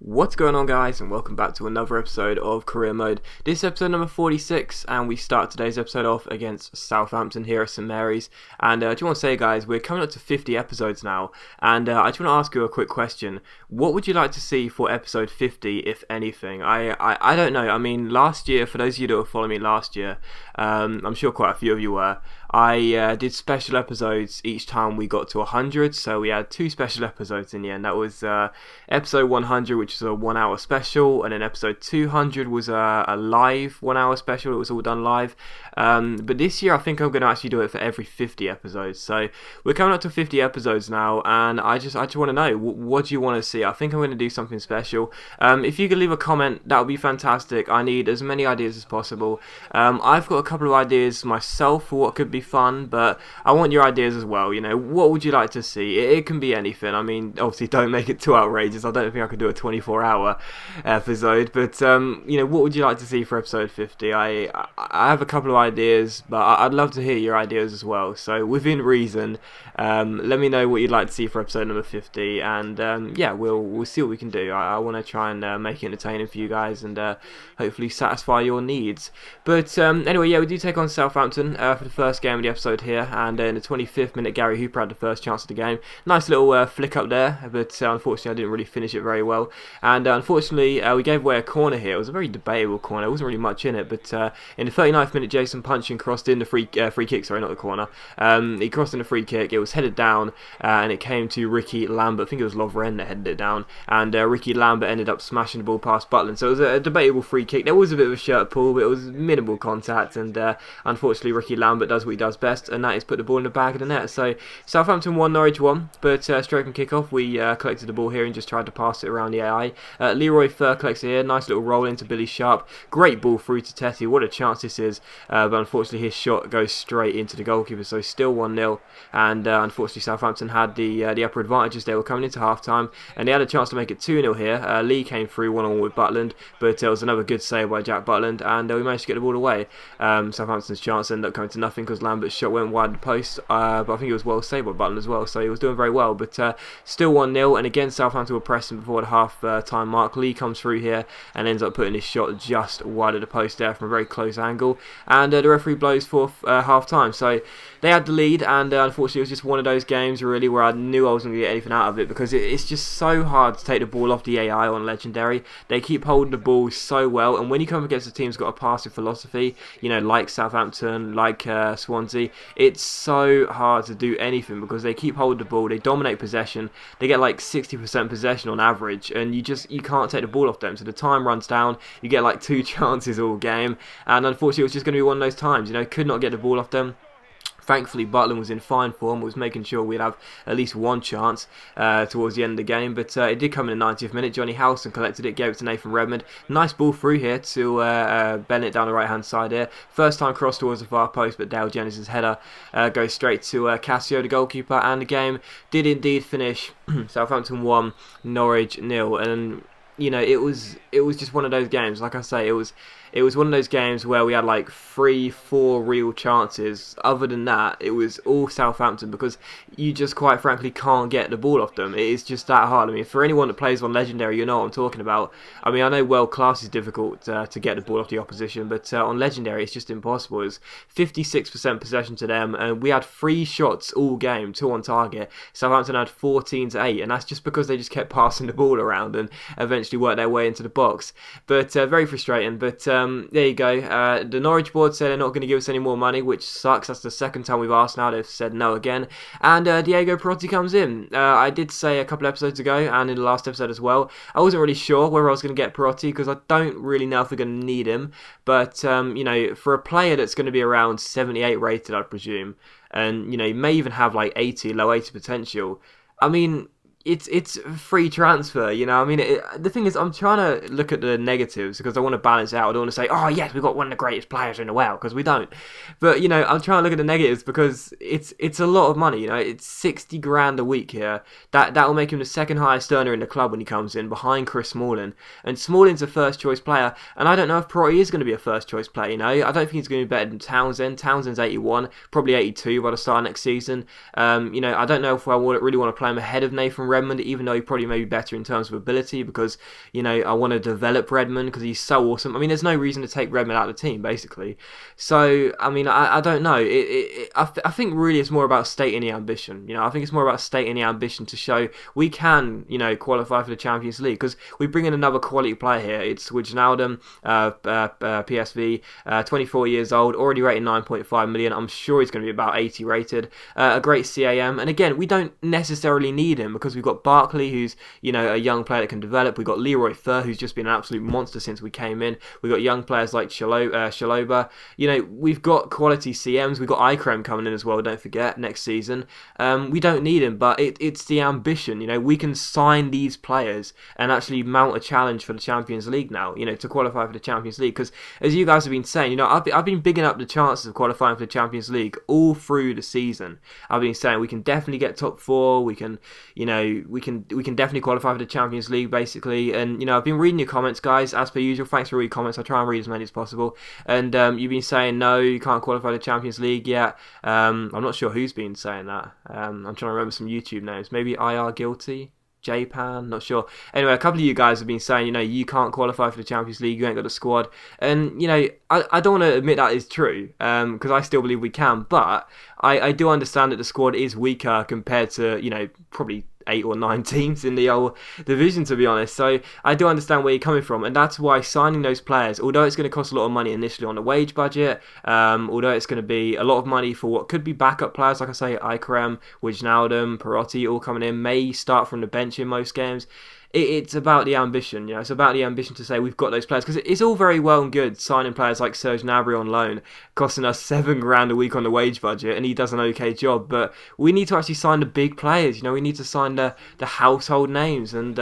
What's going on, guys, and welcome back to another episode of Career Mode. This is episode number 46, and we start today's episode off against Southampton here at St Mary's. And I just want to say, guys, we're coming up to 50 episodes now, and I just want to ask you a quick question. What would you like to see for episode 50, if anything? I don't know. I mean, last year, for those of you that were following me last year, I'm sure quite a few of you were, I did special episodes each time we got to 100, so we had two special episodes in the end. That was episode 100, which is a 1 hour special, and then episode 200 was a live 1 hour special. It was all done live. But this year I think I'm going to actually do it for every 50 episodes. So we're coming up to 50 episodes now, and I just want to know, what do you want to see? I think I'm going to do something special. If you could leave a comment, that would be fantastic. I need as many ideas as possible. I've got a couple of ideas myself for what could be fun, but I want your ideas as well. You know, what would you like to see? It can be anything. I mean, obviously don't make it too outrageous. I don't think I could do a 24-hour episode, but you know, what would you like to see for episode 50? I have a couple of ideas, but I'd love to hear your ideas as well. So within reason, let me know what you'd like to see for episode number 50, and yeah, we'll see what we can do. I want to try and make it entertaining for you guys, and hopefully satisfy your needs. But anyway, yeah, we do take on Southampton for the first game of the episode here, and in the 25th minute, Gary Hooper had the first chance of the game. Nice little flick up there, but unfortunately I didn't really finish it very well, and unfortunately we gave away a corner here. It was a very debatable corner. There wasn't really much in it, but in the 39th minute, Jason Punchin crossed in the free kick, sorry, not the corner. He crossed in the free kick. It was headed down, and it came to Ricky Lambert. I think it was Lovren that headed it down, and Ricky Lambert ended up smashing the ball past Butland. So it was a debatable free kick. There was a bit of a shirt pull, but it was minimal contact, and unfortunately Ricky Lambert does what he does best, and that is put the ball in the back of the net. So Southampton 1, Norwich 1, but straight from kick-off we collected the ball here and just tried to pass it around the AI. Leroy Fer collects it here. Nice little roll into Billy Sharp. Great ball through to Tetty. What a chance this is, but unfortunately his shot goes straight into the goalkeeper, so still 1-0, and unfortunately Southampton had the upper advantage as they were coming into half-time, and they had a chance to make it 2-0 here. Lee came through 1-1 with Butland, but it was another good save by Jack Butland, and we managed to get the ball away. Southampton's chance ended up coming to nothing because Lambert's shot went wide of the post, but I think it was well saved by Butland as well, so he was doing very well, but still 1-0, and again Southampton were pressing before the half-time mark. Lee comes through here and ends up putting his shot just wide of the post there from a very close angle, and the referee blows for half-time. So they had the lead, and unfortunately it was just one of those games really where I knew I wasn't going to get anything out of it, because it's just so hard to take the ball off the AI on Legendary. They keep holding the ball so well, and when you come against a team that's got a passing philosophy, you know, like Southampton, like Swansea, it's so hard to do anything because they keep holding the ball, they dominate possession, they get like 60% possession on average, and you can't take the ball off them, so the time runs down, you get like 2 chances all game, and unfortunately it was just going to be one of those times, you know, could not get the ball off them. Thankfully, Butland was in fine form, was making sure we'd have at least one chance towards the end of the game, but it did come in the 90th minute. Johnny Howson collected it, gave it to Nathan Redmond. Nice ball through here to Bennett down the right-hand side here. First time cross towards the far post, but Dale Jennings' header goes straight to Cassio, the goalkeeper, and the game did indeed finish Southampton 1, Norwich 0, and you know, it was just one of those games. Like I say, it was one of those games where we had like 3-4 real chances. Other than that, it was all Southampton, because you just quite frankly can't get the ball off them. It is just that hard. I mean, for anyone that plays on Legendary, you know what I'm talking about. I mean, I know world class is difficult to get the ball off the opposition, but on Legendary it's just impossible. It's 56% possession to them, and we had 3 shots all game, 2 on target. Southampton had 14-8, and that's just because they just kept passing the ball around and eventually worked their way into the box. But very frustrating. But there you go. The Norwich board said they're not going to give us any more money, which sucks. That's the second time we've asked now. They've said no again. And Diego Perotti comes in. I did say a couple episodes ago, and in the last episode as well, I wasn't really sure whether I was going to get Perotti, because I don't really know if we're going to need him. But, you know, for a player that's going to be around 78 rated, I presume, and, you know, he may even have like 80, low 80 potential, I mean, it's a free transfer, you know. I mean, the thing is, I'm trying to look at the negatives because I want to balance it out. I don't want to say, oh yes, we've got one of the greatest players in the world, because we don't. But you know, I'm trying to look at the negatives because it's a lot of money. You know, it's 60 grand a week here. That will make him the second highest earner in the club when he comes in, behind Chris Smalling. And Smalling's a first choice player, and I don't know if Perotti is going to be a first choice player. You know, I don't think he's going to be better than Townsend. Townsend's 81, probably 82 by the start of next season. You know, I don't know if I really want to play him ahead of Nathan Redmond, even though he probably may be better in terms of ability, because, you know, I want to develop Redmond because he's so awesome. I mean, there's no reason to take Redmond out of the team, basically. So, I mean, I don't know. I think really it's more about stating the ambition. You know, I think it's more about stating the ambition to show we can, you know, qualify for the Champions League, because we bring in another quality player here. It's Wijnaldum, PSV, 24 years old, already rated 9.5 million. I'm sure he's going to be about 80 rated. A great CAM, and again, we don't necessarily need him because we've got Barkley, who's, you know, a young player that can develop. We've got Leroy Fer, who's just been an absolute monster since we came in. We've got young players like Shaloba. You know, we've got quality CMs. We've got Ikrem coming in as well, don't forget, next season. We don't need him, but it's the ambition. You know, we can sign these players and actually mount a challenge for the Champions League now, you know, to qualify for the Champions League. Because as you guys have been saying, you know, I've been bigging up the chances of qualifying for the Champions League all through the season. I've been saying we can definitely get top 4. We can, you know, we can definitely qualify for the Champions League, basically. And, you know, I've been reading your comments, guys, as per usual. Thanks for all your comments. I try and read as many as possible. And you've been saying, no, you can't qualify for the Champions League yet. I'm not sure who's been saying that. I'm trying to remember some YouTube names. Maybe IR Guilty, Japan, not sure. Anyway, a couple of you guys have been saying, you know, you can't qualify for the Champions League, you ain't got a squad. And, you know, I don't want to admit that is true, because I still believe we can. But I do understand that the squad is weaker compared to, you know, probably 8 or 9 teams in the old division, to be honest. So I do understand where you're coming from, and that's why signing those players, although it's going to cost a lot of money initially on the wage budget, although it's going to be a lot of money for what could be backup players, like I say, Ikrem, Wijnaldum, Perotti, all coming in, may start from the bench in most games. It's about the ambition, you know. It's about the ambition to say we've got those players, because it's all very well and good signing players like Serge Gnabry on loan, costing us £7,000 a week on the wage budget, and he does an okay job. But we need to actually sign the big players, you know. We need to sign the household names, and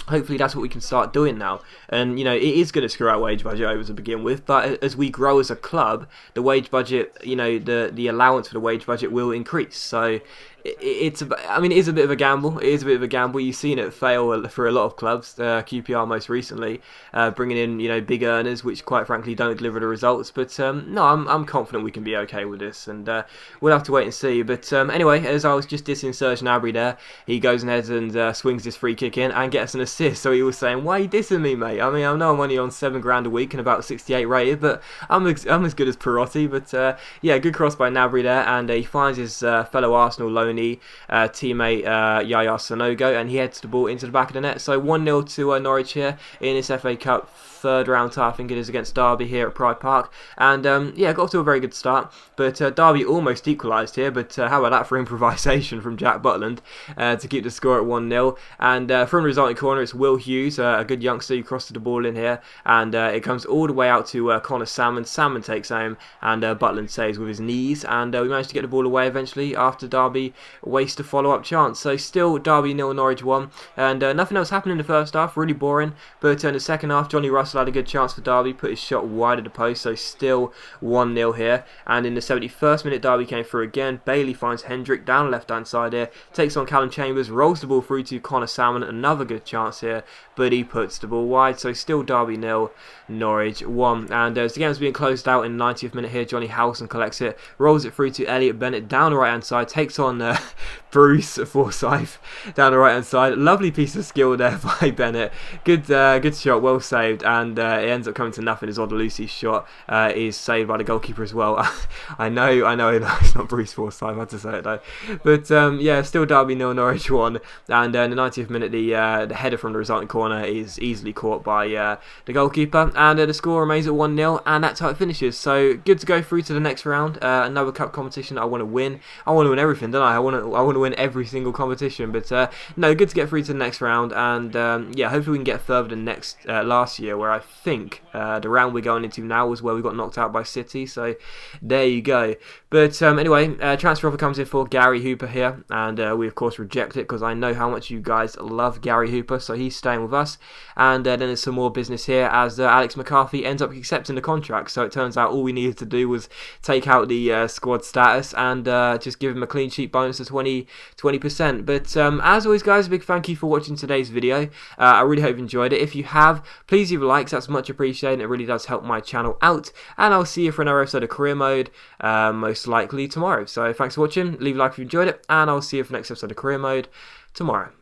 hopefully that's what we can start doing now. And, you know, it is going to screw our wage budget over to begin with, but as we grow as a club, the wage budget, you know, the allowance for the wage budget will increase. So it is a bit of a gamble. It is a bit of a gamble. You've seen it fail for a lot of clubs. QPR most recently, bringing in, you know, big earners, which quite frankly don't deliver the results. But no, I'm confident we can be okay with this, and we'll have to wait and see. But anyway, as I was just dissing Serge Gnabry there, he goes ahead and swings this free kick in and gets an assist. So he was saying, "Why are you dissing me, mate? I mean, I know I'm only on £7,000 a week and about 68 rated, but I'm as good as Perotti." But yeah, good cross by Gnabry there, and he finds his fellow Arsenal loanee teammate Yaya Sanogo, and he heads the ball into the back of the net. So 1-0 to Norwich here in this FA Cup third round tie, I think it is, against Derby here at Pride Park. And yeah, got off to a very good start, but Derby almost equalised here. But how about that for improvisation from Jack Butland to keep the score at 1-0. And from the resulting corner, it's Will Hughes, a good youngster, who crosses the ball in here, and it comes all the way out to Connor Salmon. Salmon takes aim, and Butland saves with his knees, and we managed to get the ball away eventually after Derby waste a follow-up chance. So still Derby 0, Norwich 1, and nothing else happened in the first half, really boring. But in the second half, Johnny Russell had a good chance for Derby, put his shot wide of the post, so still 1-0 here. And in the 71st minute, Derby came through again. Bailey finds Hendrick down left-hand side here, takes on Callum Chambers, rolls the ball through to Connor Salmon, another good chance here, but he puts the ball wide. So still Derby 0, Norwich 1. And as the game's being closed out in the 90th minute here, Johnny Howson collects it, rolls it through to Elliot Bennett down the right-hand side, takes on Bruce Forsyth down the right-hand side. Lovely piece of skill there by Bennett. Good shot, well saved, and it ends up coming to nothing as Odelusi's shot is saved by the goalkeeper as well. I know, it's not Bruce Forsyth, I had to say it though. But yeah, still Derby 0, Norwich 1, and in the 90th minute, the header from the resulting corner is easily caught by the goalkeeper, and the score remains at 1-0, and that's how it finishes. So good to go through to the next round, another cup competition I want to win. I want to win everything, don't I? I want to win every single competition, but no, good to get through to the next round, and yeah, hopefully we can get further than last year, where I think the round we're going into now was where we got knocked out by City. So there you go. But anyway, transfer offer comes in for Gary Hooper here, and we of course reject it because I know how much you guys love Gary Hooper, so he's staying with us. And then there's some more business here as Alex McCarthy ends up accepting the contract. So it turns out all we needed to do was take out the squad status and just give him a clean sheet bonus minus the 20%. But as always, guys, a big thank you for watching today's video. I really hope you enjoyed it. If you have, please leave a like, that's much appreciated. It really does help my channel out. And I'll see you for another episode of Career Mode, most likely tomorrow. So thanks for watching, leave a like if you enjoyed it, and I'll see you for the next episode of Career Mode tomorrow.